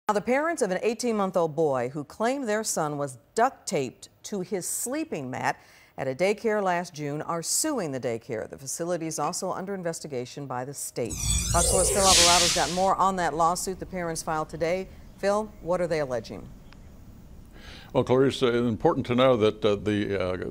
Now, the parents of an 18-month-old boy who claimed their son was duct taped to his sleeping mat at a daycare last June are suing the daycare. The facility is also under investigation by the state. Fox 4's Phil Alvarado's got more on that lawsuit the parents filed today. Phil, what are they alleging? Well, Clarice, it's important to know that the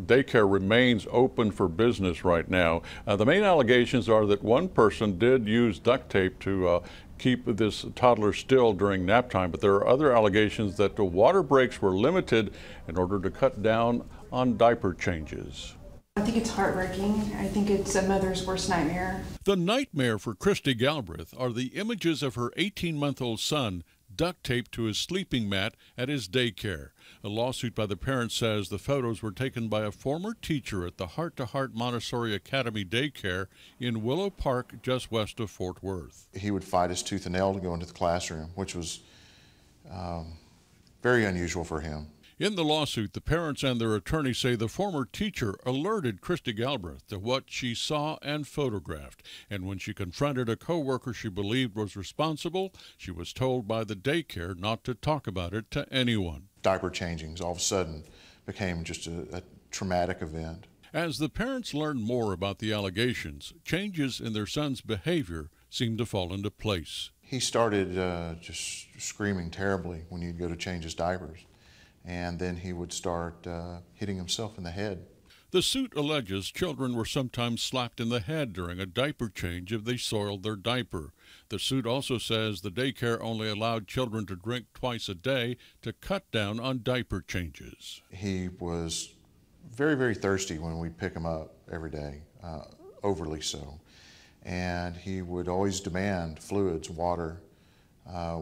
daycare remains open for business right now. The main allegations are that one person did use duct tape to keep this toddler still during nap time, but there are other allegations that the water breaks were limited in order to cut down on diaper changes. I think it's heartbreaking. I think it's a mother's worst nightmare. The nightmare for Christy Galbraith are the images of her 18-month-old son duct taped to his sleeping mat at his daycare. A lawsuit by the parents says the photos were taken by a former teacher at the Heart to Heart Montessori Academy daycare in Willow Park, just west of Fort Worth. He would fight his tooth and nail to go into the classroom, which was very unusual for him. In the lawsuit, the parents and their attorney say the former teacher alerted Christy Galbraith to what she saw and photographed. And when she confronted a co-worker she believed was responsible, she was told by the daycare not to talk about it to anyone. Diaper changings all of a sudden became just a traumatic event. As the parents learned more about the allegations, changes in their son's behavior seemed to fall into place. He started just screaming terribly when you'd go to change his diapers. And then he would start hitting himself in the head. The suit alleges children were sometimes slapped in the head during a diaper change if they soiled their diaper. The suit also says the daycare only allowed children to drink twice a day to cut down on diaper changes. He was very, very thirsty when we'd pick him up every day, overly so. And he would always demand fluids, water,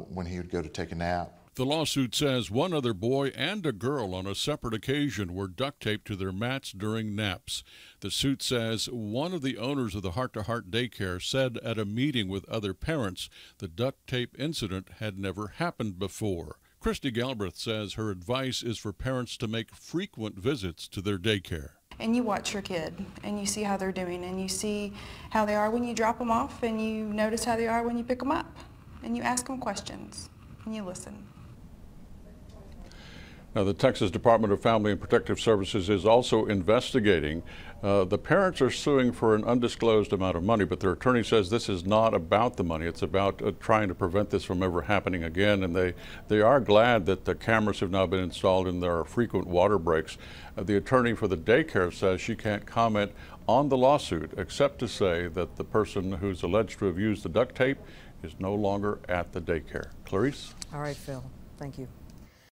when he would go to take a nap. The lawsuit says one other boy and a girl on a separate occasion were duct taped to their mats during naps. The suit says one of the owners of the Heart to Heart daycare said at a meeting with other parents the duct tape incident had never happened before. Christy Galbraith says her advice is for parents to make frequent visits to their daycare. And you watch your kid and you see how they're doing and you see how they are when you drop them off and you notice how they are when you pick them up. And you ask them questions and you listen. Now, the Texas Department of Family and Protective Services is also investigating. The parents are suing for an undisclosed amount of money, but their attorney says this is not about the money. It's about trying to prevent this from ever happening again. And they are glad that the cameras have now been installed and there are frequent water breaks. The attorney for the daycare says she can't comment on the lawsuit except to say that the person who's alleged to have used the duct tape is no longer at the daycare. Clarice? All right, Phil. Thank you.